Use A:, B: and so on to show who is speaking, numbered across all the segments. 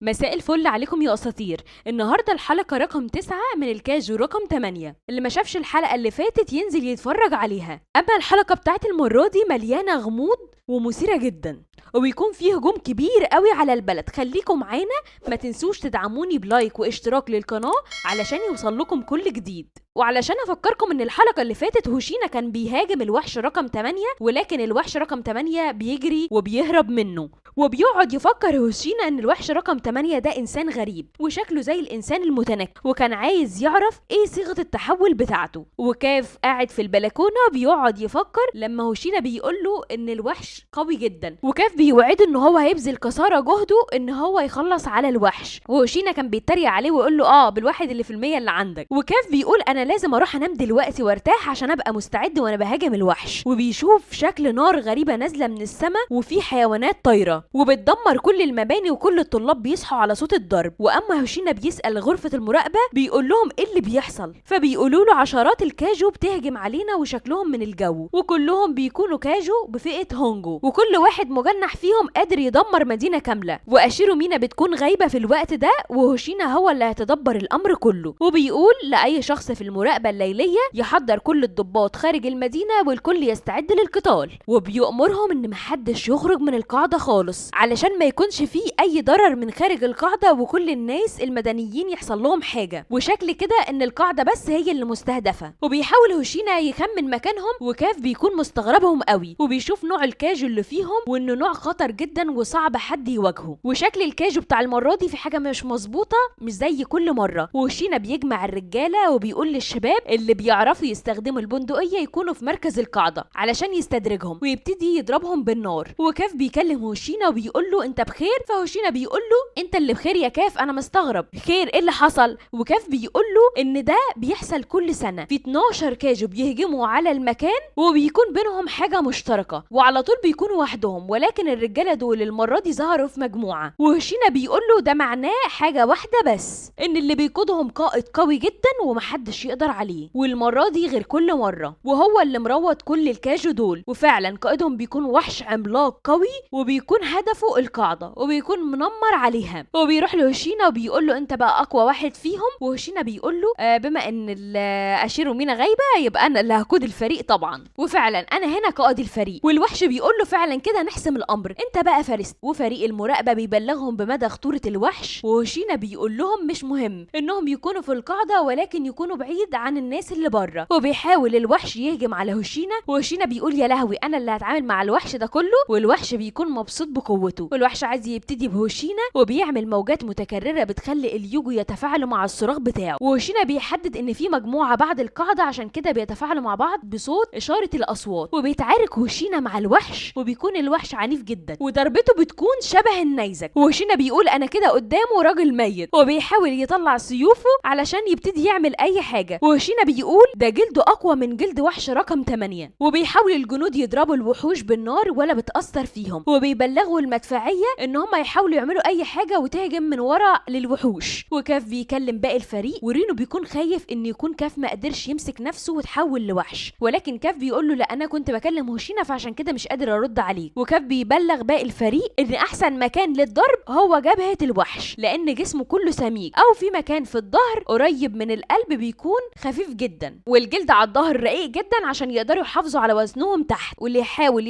A: مساء الفل عليكم يا اساطير. النهارده الحلقه رقم 9 من الكاجو رقم 8. اللي ما شافش الحلقه اللي فاتت ينزل يتفرج عليها. اما الحلقه بتاعت المره دي مليانه غموض ومثيره جدا، وبيكون فيه هجوم كبير قوي على البلد. خليكم معانا، ما تنسوش تدعموني بلايك واشتراك للقناه علشان يوصل لكم كل جديد. وعلشان افكركم ان الحلقه اللي فاتت هوشينا كان بيهاجم الوحش رقم 8، ولكن الوحش رقم 8 بيجري وبيهرب منه، وبيقعد يفكر هوشينا ان الوحش رقم 8 ده انسان غريب وشكله زي الانسان المتنكر، وكان عايز يعرف ايه صيغه التحول بتاعته. وكاف قاعد في البلكونه بيقعد يفكر لما هوشينا بيقول له ان الوحش قوي جدا، وكاف بيوعده ان هو هيبذل قصارى جهده ان هو يخلص على الوحش. وهوشينا كان بيتريق عليه ويقول له بالواحد اللي في المية اللي عندك. وكاف بيقول انا لازم اروح انام دلوقتي وارتاح عشان ابقى مستعد وانا بهاجم الوحش. وبيشوف شكل نار غريبه نازله من السماء وفي حيوانات طايره وبتدمر كل المباني، وكل الطلاب بيصحوا على صوت الضرب. واما هوشينا بيسال غرفه المراقبه بيقول لهم ايه اللي بيحصل، فبيقولوا له عشرات الكاجو بتهجم علينا وشكلهم من الجو، وكلهم بيكونوا كاجو بفئه هونجو، وكل واحد مجنح فيهم قادر يدمر مدينه كامله. واشيرو مينا بتكون غايبه في الوقت ده، وهوشينا هو اللي هيتدبر الامر كله. وبيقول لاي شخص في المراقبه الليليه يحضر كل الضباط خارج المدينه والكل يستعد للقتال، وبيأمرهم ان محدش يخرج من القاعده خالص علشان ما يكونش فيه اي ضرر من خارج القاعده، وكل الناس المدنيين يحصل لهم حاجه. وشكل كده ان القاعده بس هي اللي مستهدفه. وبيحاول هوشينا يخمن مكانهم، وكاف بيكون مستغربهم قوي وبيشوف نوع الكاجو اللي فيهم وانه نوع خطر جدا وصعب حد يواجهه. وشكل الكاجو بتاع المره دي في حاجه مش مظبوطه، مش زي كل مره. وهوشينا بيجمع الرجاله وبيقول للشباب اللي بيعرفوا يستخدموا البندقيه يكونوا في مركز القاعده علشان يستدرجهم ويبتدي يضربهم بالنار. وكاف بيكلم هوشينا وبيقول له انت بخير؟ فهوشينا بيقول له انت اللي بخير يا كاف، انا مستغرب خير ايه اللي حصل. وكاف بيقول له ان ده بيحصل كل سنه، في 12 كاجو بيهجموا على المكان وبيكون بينهم حاجه مشتركه، وعلى طول بيكونوا وحدهم، ولكن الرجاله دول المره دي ظهروا في مجموعه. وهوشينا بيقول له ده معناه حاجه واحده بس، ان اللي بيقودهم قائد قوي جدا ومحدش يقدر عليه، والمره دي غير كل مره، وهو اللي مروض كل الكاجو دول. وفعلا قائدهم بيكون وحش عملاق قوي وبيكون هدفه القاعده وبيكون منمر عليها. وبيروح لهوشينا وبيقول له انت بقى اقوى واحد فيهم. وهوشينا بيقول له بما ان اشيرو مينا غايبه يبقى انا اللي هقود الفريق طبعا، وفعلا انا هنا قائد الفريق. والوحش بيقول له فعلا كده نحسم الامر، انت بقى فارس. وفريق المراقبه بيبلغهم بمدى خطوره الوحش، وهوشينا بيقول لهم مش مهم انهم يكونوا في القاعده ولكن يكونوا بعيد عن الناس اللي بره. وبيحاول الوحش يهجم على هوشينا، وهوشينا بيقول يا لهوي انا اللي هتعامل مع الوحش ده كله. والوحش بيكون مبسوط بقوته، والوحش عايز يبتدي بهوشينا وبيعمل موجات متكرره بتخلي اليوجو يتفاعلوا مع الصراخ بتاعه. وهوشينا بيحدد ان في مجموعه بعد القاعده عشان كده بيتفاعلوا مع بعض بصوت اشاره الاصوات. وبيتعارك هوشينا مع الوحش، وبيكون الوحش عنيف جدا وضربته بتكون شبه النيزك. وهوشينا بيقول انا كده قدامه راجل ميت، وبيحاول يطلع سيوفه علشان يبتدي يعمل اي حاجه. وهوشينا بيقول ده جلده اقوى من جلد وحش رقم 8. وبيحاول الجنود يضربوا الوحوش بالنار ولا بتاثر فيهم، وبيبلغوا المدفعيه ان هم يحاولوا يعملوا اي حاجه وتهجم من ورا للوحوش. وكاف بيكلم باقي الفريق، ورينو بيكون خايف ان يكون كاف ما قدرش يمسك نفسه وتحول لوحش، ولكن كاف بيقول له لا انا كنت بكلم هوشينا فعشان كده مش قادر ارد عليه. وكاف بيبلغ باقي الفريق ان احسن مكان للضرب هو جبهه الوحش، لان جسمه كله سميك، او في مكان في الظهر قريب من القلب بيكون خفيف جدا، والجلد على الظهر رقيق جدا عشان يقدروا يحافظوا على وزنهم تحت. واللي يحاول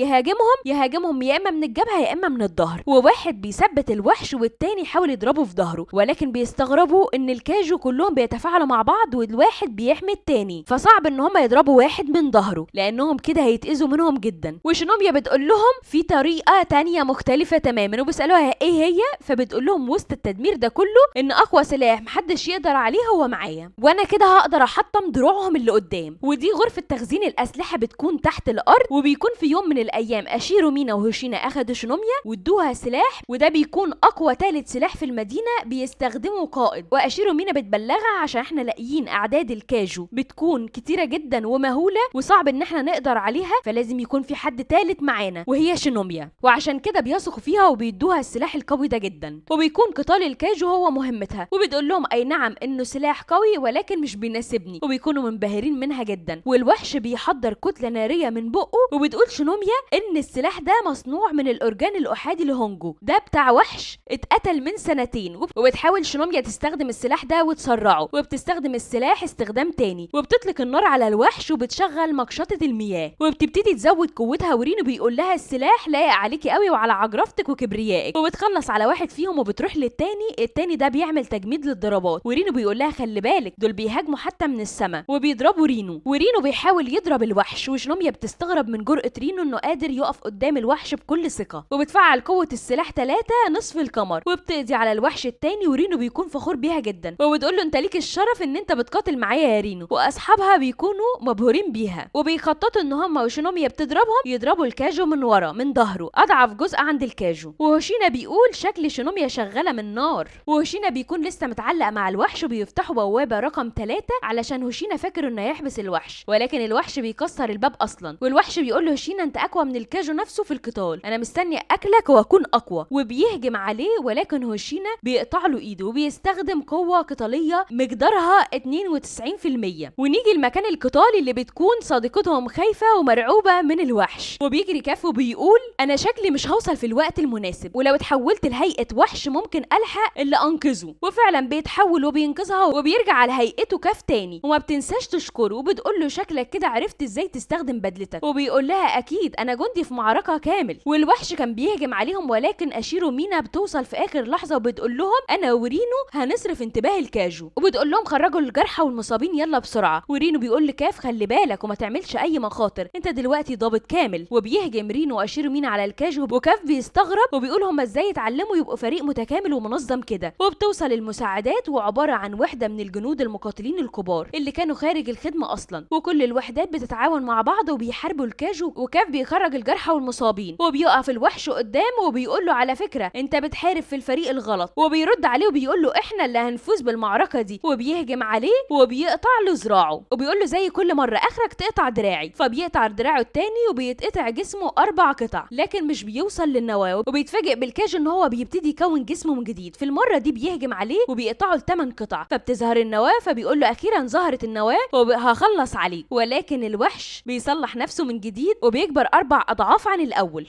A: يهاجمهم يا اما من الجبهه يا اما من الظهر. وواحد بيثبت الوحش والتاني يحاول يضربه في ظهره، ولكن بيستغربوا ان الكاجو كلهم بيتفاعلوا مع بعض والواحد بيحمي التاني، فصعب ان هم يضربوا واحد من ظهره لانهم كده هيتاذوا منهم جدا. وشنوميا بتقول لهم في طريقه تانية مختلفه تماما، وبيسالوها ايه هي، فبتقول لهم وسط التدمير ده كله ان اقوى سلاح محدش يقدر عليه هو معايا، وانا كده هقدر احطم دروعهم اللي قدام. ودي غرفه تخزين الاسلحه بتكون تحت الارض. وبيكون في يوم من الايام اشيرو مينا وهوشينا اخدوا شنوميا وادوها سلاح، وده بيكون اقوى ثالث سلاح في المدينه بيستخدمه قائد. واشيرو مينا بتبلغها عشان احنا لاقيين اعداد الكاجو بتكون كتيره جدا ومهوله وصعب ان احنا نقدر عليها، فلازم يكون في حد ثالث معانا وهي شنوميا، وعشان كده بيثقوا فيها وبيدوها السلاح القوي ده جدا. وبيكون قتال الكاجو هو مهمتها، وبتقول لهم اي نعم انه سلاح قوي ولكن مش بيناسبني، وبيكونوا منبهرين منها جدا. والوحش بيحضر كتله ناريه من بقه، وبتقول شنوميا ان السلاح ده مصنوع من الارجان الأحادي لهونجو، ده بتاع وحش اتقتل من سنتين، وبتحاول شينوميا تستخدم السلاح ده وتسرعه، وبتستخدم السلاح استخدام تاني، وبتطلق النار على الوحش وبتشغل مقشطة المياه، وبتبتدي تزود قوتها. ورينو بيقول لها السلاح لايق عليكي قوي وعلى عجرفتك وكبريائك، وبتخلص على واحد فيهم وبتروح التاني ده بيعمل تجميد للضربات. ورينو بيقول لها خلي بالك دول بيهاجموا حتى من السماء، وبيضربوا ورينو بيحاول يضرب الوحش، وشينوميا بتستغرب من جرأة رينو انه قادر يقف قدام الوحش بكل ثقة، وبتفعل قوة السلاح 3 نصف القمر، وبتقضي على الوحش التاني. ورينو بيكون فخور بيها جدا، وبتقول له انت ليك الشرف ان انت بتقاتل معايا يا رينو. واصحابها بيكونوا مبهورين بيها، وبيخططوا ان هم وشينوميا بتضربهم يضربوا الكاجو من ورا من ظهره، اضعف جزء عند الكاجو. وهوشينا بيقول شكل شينوميا شغالة من نار. وهوشينا بيكون لسه متعلق مع الوحش، وبيفتحوا بوابة رقم 3 علشان هوشينا فاكر انه يحبس الوحش، ولكن الوحش بيكسر الباب اصلا. والوحش بيقول له هوشينا انت اقوى من الكاجو نفسه في القتال، انا مستني اكلك واكون اقوى. وبيهجم عليه، ولكن هوشينا بيقطع له ايده، وبيستخدم قوة قتالية مقدارها 92%. ونيجي المكان القتالي اللي بتكون صديقتهم خايفة ومرعوبة من الوحش، وبيجري كاف وبيقول انا شكلي مش هوصل في الوقت المناسب، ولو اتحولت لهيئة وحش ممكن الحق اللي انقذه. وفعلا بيتحول وبينقذها، وبيرجع على هيئته كاف تاني، وما بتنساش تشكره، وبتقول له شكلك كده عرفت ازاي تستخدم بدلتك. وبيقول لها اكيد انا جندي في معركة كامل. والوحش كان بيهجم عليهم، ولكن اشيرو مينا بتوصل في اخر لحظة، وبتقول لهم انا ورينو هنصرف انتباه الكاجو، وبتقول لهم خرجوا الجرحى والمصابين يلا بسرعة. ورينو بيقول لكاف خلي بالك وما تعملش اي مخاطر، انت دلوقتي ضابط كامل. وبيهجم رينو واشيرو مينا على الكاجو، وكاف بيستغرب وبيقول هم ازاي اتعلموا يبقوا فريق متكامل ومنظم كده. وبتوصل المساعدات، وعبارة عن وحدة من الجنود المقاتلين الكبار اللي كانوا خارج الخدمة اصلا، وكل الوحدات بتتعاون مع بعض وبيحاربوا الكاجو. وكاف بيخرج الجرحى والمصابين، وبيقف الوحش قدامه وبيقول له على فكرة انت بتحارب في الفريق الغلط. وبيرد عليه وبيقول له احنا اللي هنفوز بالمعركة دي. وبيهجم عليه وبيقطع له ذراعه، وبيقول له زي كل مرة اخرك تقطع دراعي. فبيقطع دراعه التاني، وبيتقطع جسمه 4 قطع، لكن مش بيوصل للنواة. وبيتفاجئ بالكاجو ان هو بيبتدي يكون جسمه من جديد. في المرة دي بيهجم عليه وبيقطعه ل8 قطع، فبتظهر النواة. فبيقول له اخيرا ظهرت النواة وهخلص عليك. ولكن الوحش بيصلح نفسه من جديد، وبيكبر 4 أضعاف عن الاول.